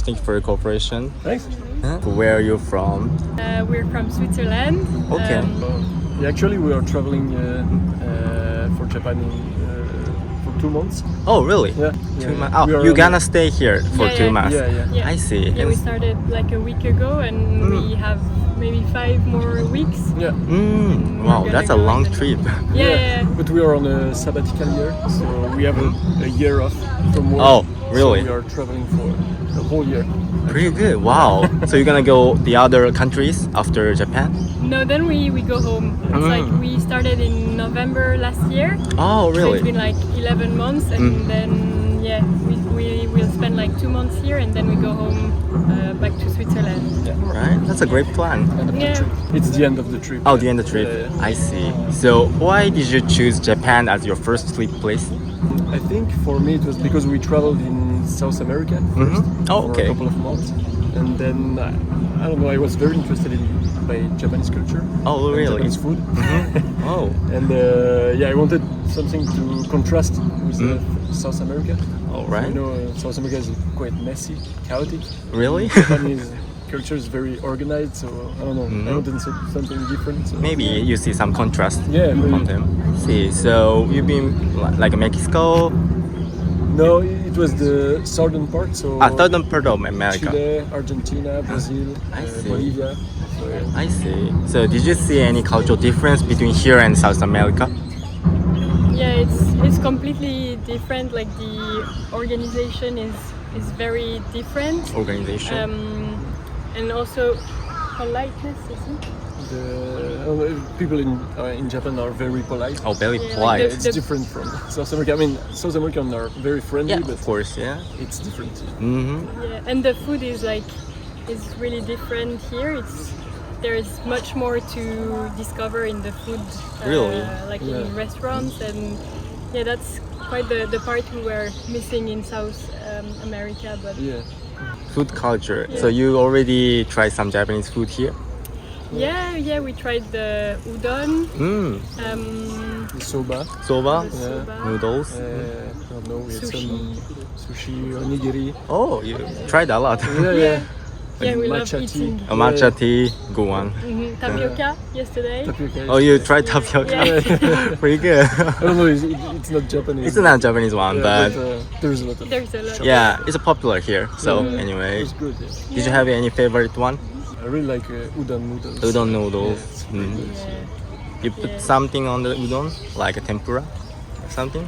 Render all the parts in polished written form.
Thank you for your cooperation. Thanks. Where are you from? We're from Switzerland. Okay. Actually, we are traveling for Japan for 2 months. Oh, really? Yeah. 2 months. We Oh, are you're on- gonna stay here for 2 months. Yeah. I see. Yeah, we started like a week ago, and we have maybe 5 more weeks. Yeah. Wow, We're that's a gonna go long and- trip. Yeah. But we are on a sabbatical year, so we have a year off from work. Oh, really? So we are traveling for a whole year. Pretty good. Wow. So you're gonna go the other countries after Japan? No, then we go home. It's like we started in November last year. Oh, So really? it's been like 11 months, and then we will spend like 2 months here, and then we go home back to Switzerland. Right. That's a great plan. End of the Yeah. trip. It's the end of the trip. Oh, the end of the trip. Yeah. I see. So why did you choose Japan as your first trip place? I think for me it was because we traveled in South America first Oh, for okay. a couple of months, and then I don't know. I was very interested by Japanese culture. Oh, and really? Japanese food, Oh, and I wanted something to contrast with South America. all right. You know, South America is quite messy, chaotic. Really? Japanese culture is very organized, so I don't know. I wanted something different. So. Maybe you see some contrast Yeah, maybe. on them. See, so you've been like Mexico, No, it was the southern part. So southern part of America. Chile, Argentina, Brazil, I see. Bolivia. So, yeah. I see. So did you see any cultural difference between here and South America? Yeah, it's completely different. Like the organization is very different. Organization. And also politeness, isn't it? People in Japan are very polite. Oh, very Yeah, like polite. the- It's different from South America. I mean, South Americans are very friendly, Yeah, but of course. Yeah. it's different. Yeah, and the food is really different here. There is much more to discover in the food, Really? like Yeah. in restaurants, and that's quite the part we were missing in South America. But Yeah. Food culture. So you already tried some Japanese food here? yeah, we tried the udon, The soba. Soba, the soba, noodles. I don't know. We had Sushi. some sushi, onigiri. Oh, you tried a lot. Yeah. Yeah, we love matcha tea. eating. A matcha tea, good one. Tapioca yesterday. Tapioca. Oh, you tried tapioca? Yeah. Pretty good. I don't know. It's not Japanese. It's not a Japanese one, Yeah, but there's a lot of. There's a lot. yeah, it's popular here. So Yeah. anyway, It's good. Yeah. did you have any favorite one? I really like udon noodles. Udon noodles. Yeah, it's Mm. very good. Yeah. You put Yeah. something on the udon, like a tempura, something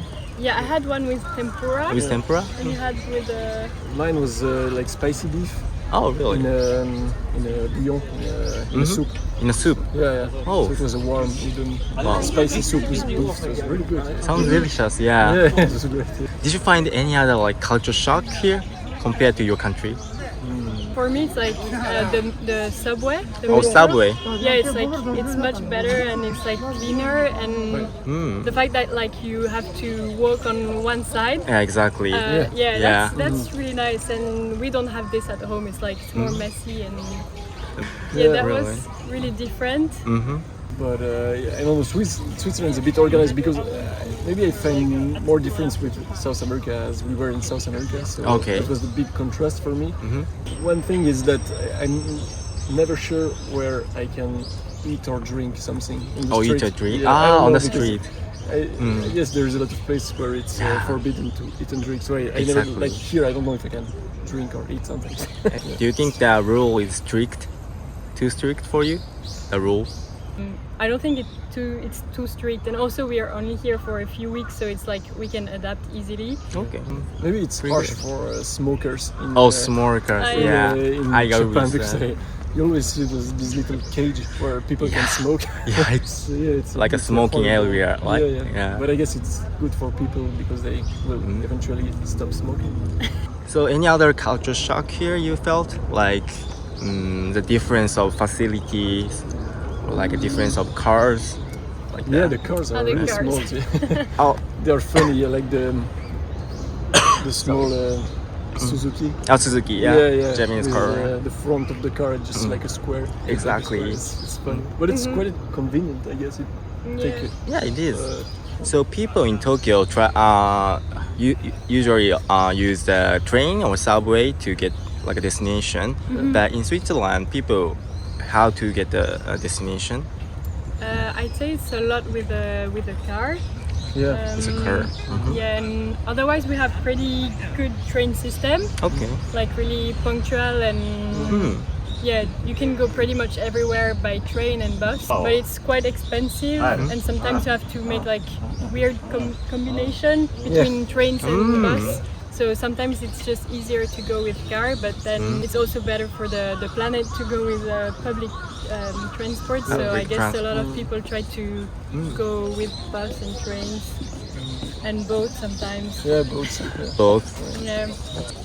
Yeah, I had one with tempura. with tempura. And you had with Mine was like spicy beef Oh, really? in a bouillon, in a soup. In a soup. Yeah. Oh. So it was a warm udon, Wow. spicy soup with beef. So it was really good. Sounds delicious. Yeah. Yeah, it was great. Did you find any other like culture shock here compared to your country? for me it's like the subway. The Oh, metro. subway. Yeah, it's much better and it's like cleaner and the fact that like you have to walk on one side. Yeah, exactly. Yeah, that's really nice, and we don't have this at home. It's like it's more messy and that really. was really different. But I don't know, Switzerland's a bit organized because maybe I find more difference with South America as we were in South America. So Okay. it was the big contrast for me. One thing is that I'm never sure where I can eat or drink something in the Oh, street. eat or drink? Yeah, I don't on know, the because street. Yes, there's a lot of places where it's forbidden to eat and drink. So I never, Exactly. like here, I don't know if I can drink or eat something. Do you think the rule is strict? Too strict for you? The rule? I don't think it's too strict, and also we are only here for a few weeks, so it's like we can adapt easily. Okay. Maybe it's Pretty harsh good. for smokers. In, Oh, smokers. Yeah, in I go Japan with because that. you always see this little cage where people can smoke. Yeah, it's It's like a bit smoking horrible. area, like, yeah. But I guess it's good for people because they will eventually stop smoking. So any other culture shock here you felt? Like the difference of facilities, or like a difference of cars? Like Yeah, that? the cars are the really cars. small. Yeah. Oh, They are funny. Yeah, like the small Suzuki. Suzuki, yeah. Japanese With, car. the front of the car is just like a square. Exactly. It's fun, but it's quite convenient, I guess. Take Yeah, it is. So people in Tokyo usually use the train or subway to get like a destination. But in Switzerland, people how to get a destination? I'd say it's a lot with a car. Yeah. It's a car. Yeah, and otherwise we have pretty good train system, Okay. like really punctual and yeah, you can go pretty much everywhere by train and bus, but it's quite expensive and sometimes you have to make like weird combination between trains and bus. So sometimes it's just easier to go with car, but then it's also better for the planet to go with public transport. So I Public guess a lot of people try to go with bus and trains and boat sometimes. Yeah, boats. Yeah. Both. Yeah.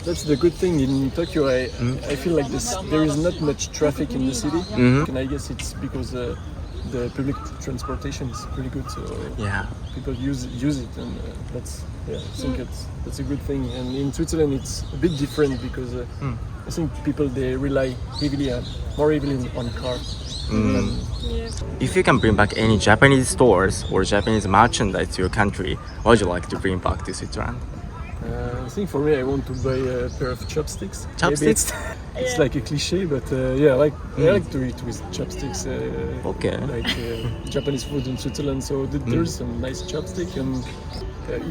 That's the good thing in Tokyo. I feel like there is not much traffic in the city, and I guess it's because the public transportation is pretty good. So Yeah. people use it, and I think that's a good thing. And in Switzerland, it's a bit different because I think people they rely more heavily on car. Yeah. If you can bring back any Japanese stores or Japanese merchandise to your country, what would you like to bring back to Switzerland? I think for me, I want to buy a pair of chopsticks. Maybe Chopsticks? it's like a cliche, but I like to eat with chopsticks. Okay. Like Japanese food in Switzerland, so there's some nice chopstick and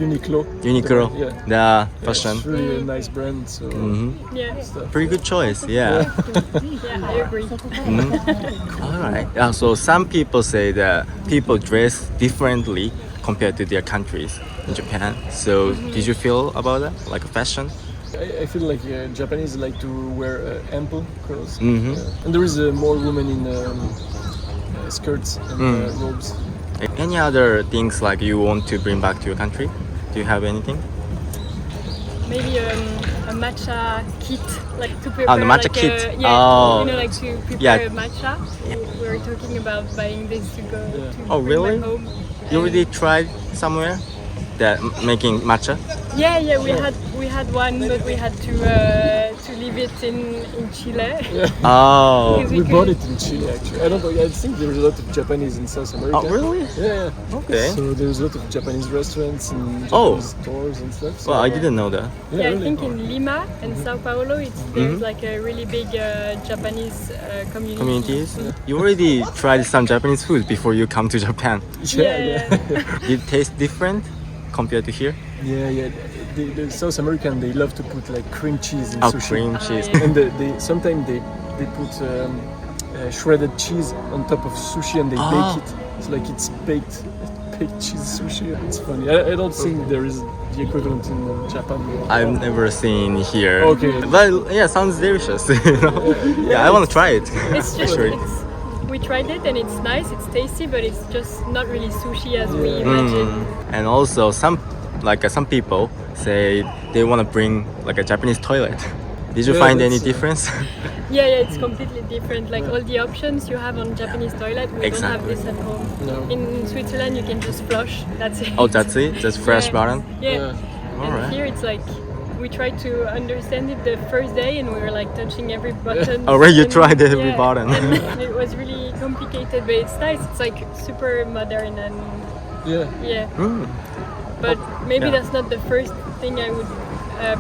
Uniqlo. Uniqlo, the fashion. It's really a nice brand. So Yeah. stuff. Pretty good choice, yeah. Yeah, I agree. Alright. Yeah, so some people say that people dress differently compared to their countries in Japan. So did you feel about that? Like fashion? I feel like Japanese like to wear ample clothes, and there is more women in skirts and robes. Any other things like you want to bring back to your country? Do you have anything? Maybe a matcha kit, like to prepare. the matcha like kit. Yeah, Oh. you know, like to prepare Yeah. a matcha. We were talking about buying this to go to Oh, bring really? back home. You already tried somewhere that making matcha? Yeah, we had one, but we had to leave it in Chile. Oh. Because We could- bought it in Chile actually. I don't know. I think there's a lot of Japanese in South America. Oh, really? Yeah. Okay. So there's a lot of Japanese restaurants and Oh. Japanese stores and stuff. So Well, I didn't know that. Yeah, I really. think in Lima and Sao Paulo, there's like a really big Japanese community. Communities. You already tried some Japanese food before you come to Japan. Yeah. Did it taste different compared to here? Yeah. The South American they love to put like cream cheese in Oh, sushi. cream cheese. yeah. And they sometimes they put shredded cheese on top of sushi and they bake it. It's like it's baked cheese sushi. It's funny. I don't think there is the equivalent in Japan. I've never seen here. Okay. But yeah, sounds delicious. You know? Yeah, I want to try it. It's just Actually. we tried it and it's nice, it's tasty, but it's just not really sushi as we imagine. And also some people say they want to bring like a Japanese toilet. Did you Yeah, find any that's, difference? Yeah, it's completely different. Like all the options you have on Japanese toilet, we don't have Exactly. this at home. No. In Switzerland, you can just flush. That's it. Oh, that's it? Just fresh Yeah. button? Yeah. All And right. here it's like we tried to understand it the first day, and we were like touching every button. Oh, right, you and- tried every button. And it was really complicated, but it's nice. It's like super modern and yeah. Mm. But maybe Yeah. that's not the first thing I would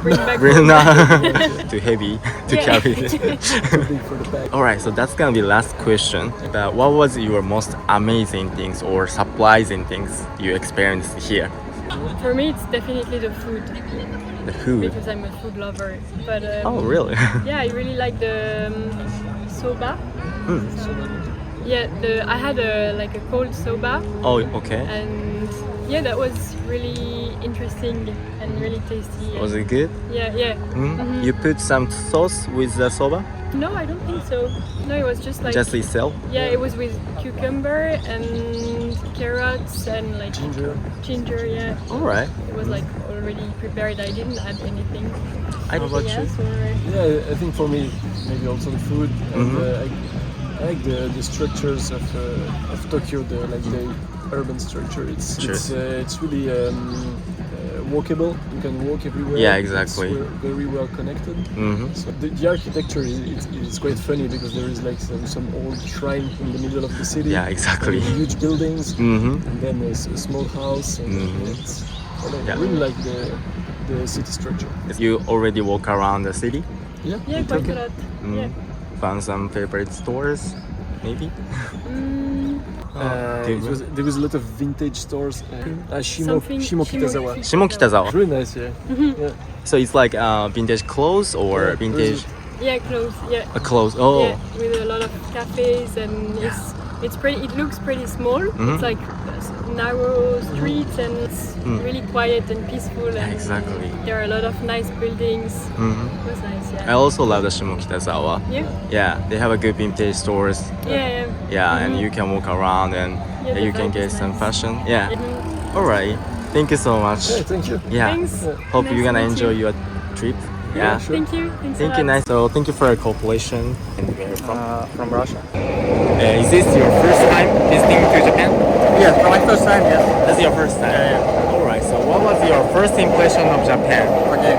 bring back. Really home. not too heavy to Yeah. carry it. Too big for the bag. Alright, so that's gonna be last question. But what was your most amazing things or surprising things you experienced here? For me, it's definitely the food The food. because I'm a food lover. But Oh, really? yeah, I really like the soba. Mm. Yeah, I had a cold soba, Oh, okay. and yeah, that was really interesting and really tasty. Was it good? Yeah. Mm? You put some sauce with the soba? No, I don't think so. No, it was just like Just itself? yeah, it was with cucumber and carrots and like ginger. Yeah, Alright. it was like already prepared. I didn't add anything. How about you? Yes, or Yeah, I think for me maybe also the food. And, I like the structures of Tokyo, the urban structure. It's really walkable. You can walk everywhere. Yeah, exactly. It's very well connected. Mm-hmm. So the architecture is quite funny because there is like some old shrine in the middle of the city. Yeah, exactly. And huge buildings, Mm-hmm. and then there's a small house. And I really like the city structure. You already walk around the city? Yeah, Yeah, quite a lot. Yeah. Found some favorite stores, maybe? There was a lot of vintage stores. Shimokitazawa. Shimokitazawa. Really nice, yeah. Yeah. So it's like vintage clothes or Yeah, vintage Yeah, clothes. Yeah. clothes? Oh. Yeah, with a lot of cafes and it's pretty. It looks pretty small. It's like narrow streets and it's really quiet and peaceful. And Exactly. there are a lot of nice buildings. It was nice. I Yeah. also love the Shimokitazawa. Yeah. Yeah, they have a good vintage stores. Yeah. Yeah, and you can walk around and Yeah, the you can vibe get is some nice. fashion. Yeah. Mhm. All right. Thank you so much. Yeah, thank you. Yeah. Thanks. Hope Nice you're gonna to meet enjoy you. your trip. Yeah, Yeah. sure. Thank you. Thanks Thank a you. lot. Nice. So thank you for your cooperation. And where are you from? From Russia. Is this your first time visiting to Japan? Yes, for my first time, yes. This is your first time. Yeah. All right. So what was your first impression of Japan? Okay.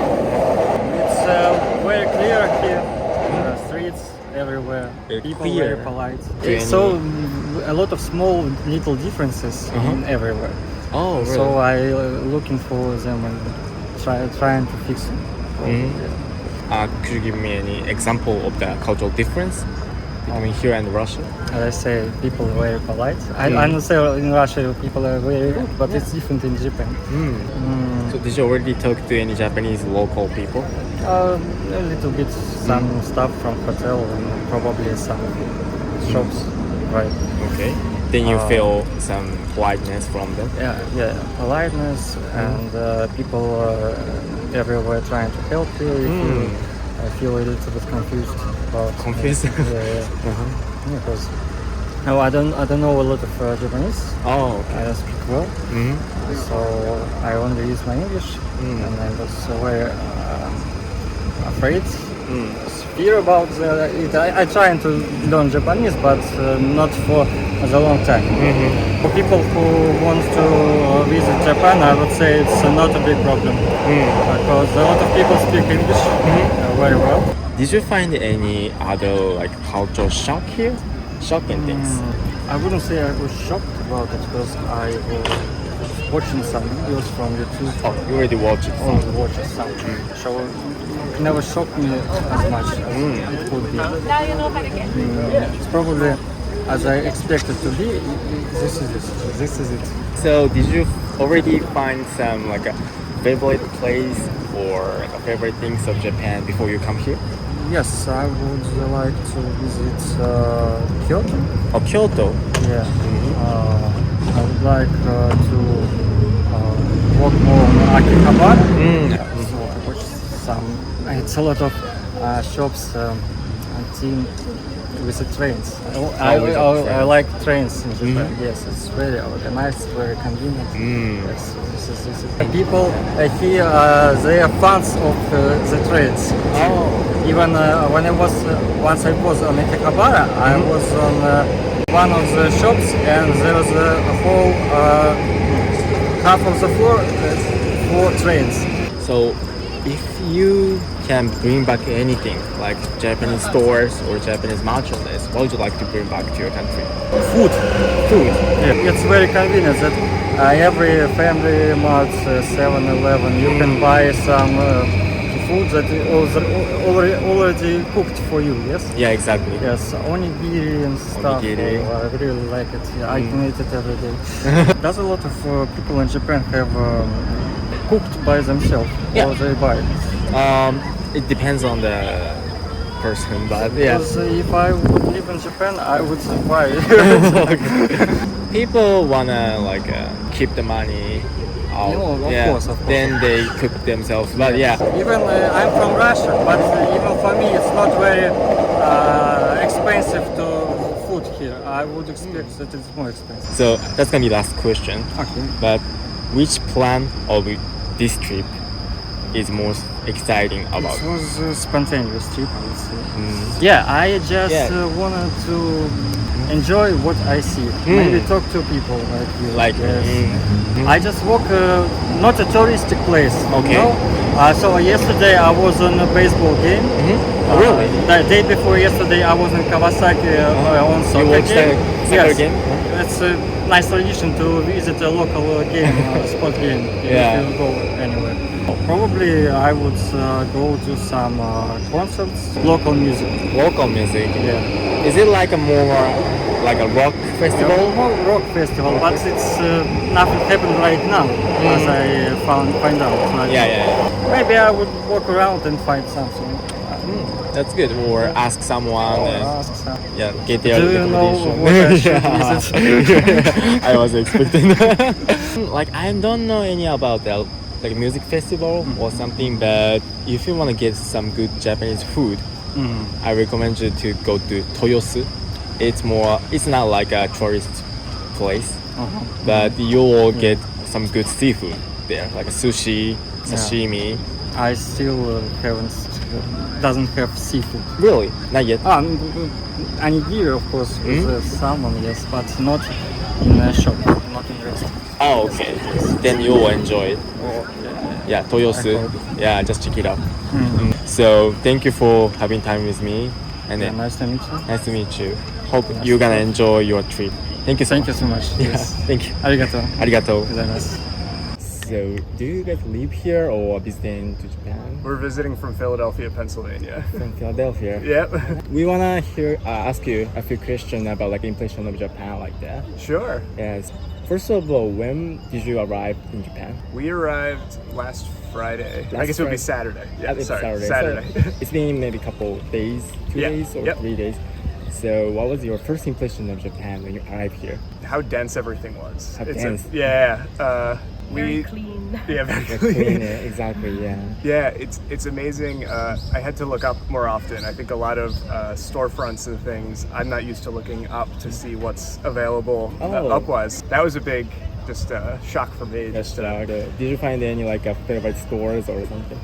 It's very clear here. Streets everywhere. Very People clear. very polite. Okay. So a lot of small little differences in everywhere. Oh, really? So I looking for them and trying to fix them. Could you give me any example of the cultural difference between here and Russia? As I say, people are very polite. I don't say in Russia people are very rude, but it's different in Japan. So did you already talk to any Japanese local people? A little bit some stuff from hotel and probably some shops, right? Okay. Then you feel some politeness from them? Yeah, politeness and people everywhere trying to help you. If you feel a little bit confused about Confused? Yeah. Because I don't know a lot of Japanese. Oh, okay. I don't speak well, so I only use my English, and I was very afraid. Fear about it. I trying to learn Japanese, but not for the long time. For people who want to visit Japan, I would say it's not a big problem because a lot of people speak English very well. Did you find any other like cultural shock here? Shocking things? I wouldn't say I was shocked about it because I was watching some videos from YouTube. Oh, you already watched it. Only watching some, so it never shocked me as much as it could be. It's probably as I expected to be. This is it. So did you already find some like a favorite place or like a favorite things of Japan before you come here? Yes, I would like to visit Kyoto. Oh, Kyoto. Yeah. I would like to walk more on Akihabara. So I watch some. It's a lot of shops. With the trains. I like trains in Japan. Yes, it's very organized, very convenient. Yes, this is. People here they are fans of the trains. Even when I was once I was on Akihabara, I was on one of the shops and there was a whole half of the floor for trains. So if you can bring back anything like Japanese stores or Japanese merchandise, what would you like to bring back to your country? Food. Yeah. It's very convenient that every family mart, 7-Eleven, you can buy some food that is already cooked for you. Yes. Yeah, exactly. Yes, onigiri and stuff. Onigiri. I really like it. Yeah, I can eat it every day. There's a lot of people in Japan have cooked by themselves or they buy it. It depends on the person, but yeah. Because if I would live in Japan, I would buy it. People wanna like keep the money out. Of course. Then they cook themselves. But yeah. Even I'm from Russia, but even for me it's not very expensive to food here. I would expect that it's more expensive. So that's gonna be last question. Okay. But which plan of this trip is most exciting about? It was a spontaneous trip, I would say. Yeah, I just wanted to enjoy what I see. Maybe talk to people like you. Like I just walk not a touristic place. Okay. You know? So yesterday I was on a baseball game. Oh, really? The day before yesterday I was in Kawasaki on soccer You watched game. the soccer game? it's a nice tradition to visit a local game, sport game, Yeah. if you go anywhere. Probably I would go to some concerts, local music. Local music. Yeah. Is it like a more like a rock festival? More rock festival, but it's nothing happened right now, as I find out. Like, Yeah. Maybe I would walk around and find something. That's good. Or ask someone. Or and, ask some. yeah, get their Do you know recommendation. what I should Yeah. visit? I was expecting that. Like I don't know any about that, like music festival or something. But if you want to get some good Japanese food, I recommend you to go to Toyosu. It's not like a tourist place, but you will get some good seafood there, like sushi, sashimi. I still doesn't have seafood. Really? Not yet. Onigiri, of course, with salmon, yes, but not in a shop, not in a restaurant. Oh, okay. Then you will enjoy it. Yeah, Toyosu. I hope. Yeah, just check it out. So thank you for having time with me, and Yeah, then nice to meet you. nice to meet you. Hope you're gonna enjoy your trip. Thank you so Thank much. you so much. Yeah, Yes. thank you. Arigato. Arigato. Gozaimasu. So, do you guys live here or visiting to Japan? We're visiting from Philadelphia, Pennsylvania. From Philadelphia. Yep. We wanna ask you a few questions about like impression of Japan, like that. Sure. Yes. First of all, when did you arrive in Japan? We arrived last Friday. I Last guess it would be Friday. Saturday. Yeah, It's sorry. Saturday. So it's been maybe a couple days, 2 Yeah. days or Yep. 3 days. So, what was your first impression of Japan when you arrived here? How dense everything was. How It's dense. Very We clean. yeah, very Like, clean. clean, exactly. Yeah. Yeah, it's amazing. I had to look up more often. I think a lot of storefronts and things, I'm not used to looking up to see what's available Oh. upwise. That was a big shock for me. That's did you find any like favorite stores or something?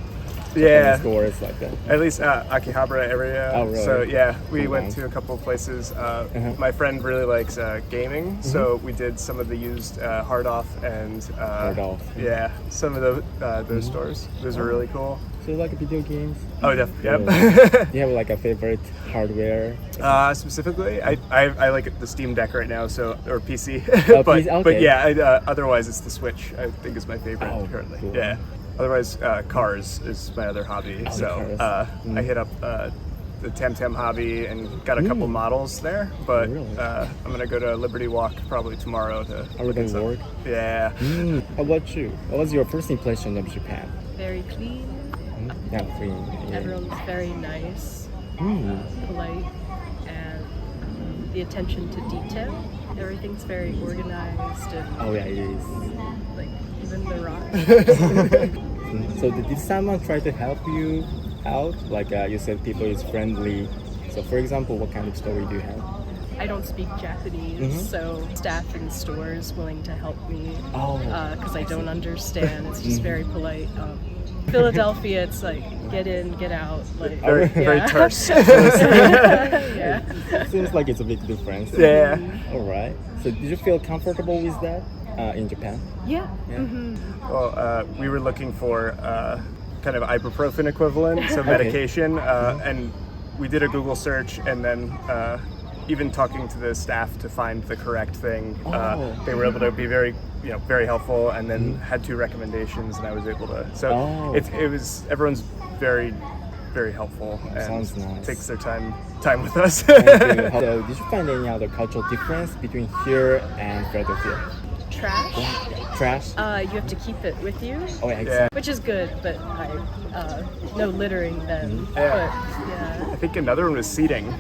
Yeah. Japanese stores like that. At least Akihabara area. Oh, really? So yeah, we Oh, went nice. to a couple of places. Uh-huh. My friend really likes gaming, so we did some of the used hard off and Hard off. Yeah, some of those stores. Those were really cool. So you like video games? Oh, definitely. Yep. Do you have like a favorite hardware? Specifically, I like the Steam Deck right now, or PC. Oh, but PC, okay. but yeah, otherwise it's the Switch. I think is my favorite Oh, currently. cool. Yeah. Otherwise, cars is my other hobby. Oh, So cars. I hit up the Temtem hobby and got a couple models there. But Really? I'm gonna go to Liberty Walk probably tomorrow to Liberty get some- Walk? Yeah. How about you? What was your first impression of Japan? Very clean. Yeah, clean. Yeah. Everyone's very nice, polite, and the attention to detail. Everything's very organized and Oh yeah, it is. like even the rocks. So did someone try to help you out? Like you said, people is friendly. So for example, what kind of story do you have? I don't speak Japanese, so staff in stores willing to help me Oh, because I don't understand. It's just very polite. Philadelphia, it's like get in, get out. Like Very terse. yeah. Seems like it's a big difference. Yeah. All right. So did you feel comfortable with that in Japan? Yeah. Well, we were looking for kind of ibuprofen equivalent, so medication, and we did a Google search, and then even talking to the staff to find the correct thing, they were able to be very helpful, and then had 2 recommendations, and I was able to. So everyone's very, very helpful and Sounds nice. takes their time with us. So did you find any other cultural difference between here and Philadelphia? Trash. Trash? You have to keep it with you, Oh yeah, Yeah. exactly. which is good, but no littering then. Yeah. But yeah. I think another one was seating.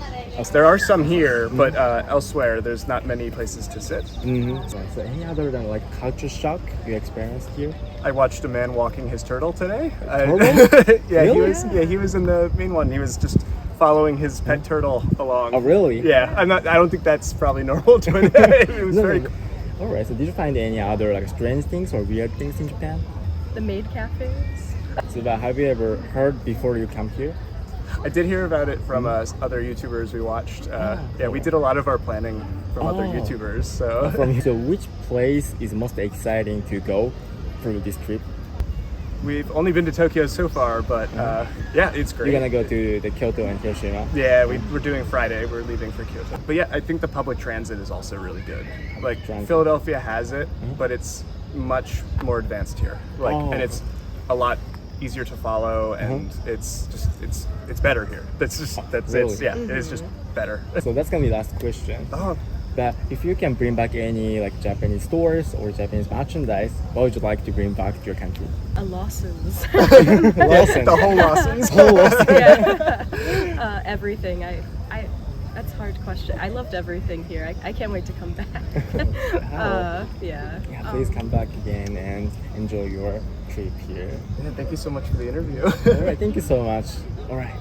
There are some here, but elsewhere there's not many places to sit. So any other than like culture shock you experienced here? I watched a man walking his turtle today. Turtle? Yeah, Really? he was in the main one. He was just following his pet turtle along. Oh really? Yeah, I don't think that's probably normal to it. It was very. All right. So did you find any other like strange things or weird things in Japan? The maid cafes. So have you ever heard before you come here? I did hear about it from other YouTubers we watched. Yeah, we did a lot of our planning from other Oh. YouTubers. So So which place is most exciting to go through this trip? We've only been to Tokyo so far, but yeah, it's great. You're gonna go to the Kyoto and Hiroshima. Yeah, we're doing Friday. We're leaving for Kyoto. But yeah, I think the public transit is also really good. Like transit. Philadelphia has it, but it's much more advanced here. Like, and it's a lot easier to follow, and it's better here. Really? Yeah, it is just better. So that's gonna be the last question. Oh, But if you can bring back any like Japanese stores or Japanese merchandise, what would you like to bring back to your country? Lawson's. Lawson. the whole Lawson's. Yeah. Everything. That's a hard question. I loved everything here. I can't wait to come back. Yeah. Yeah, please come back again and enjoy your trip here. Yeah, thank you so much for the interview. All right, thank you so much. All right.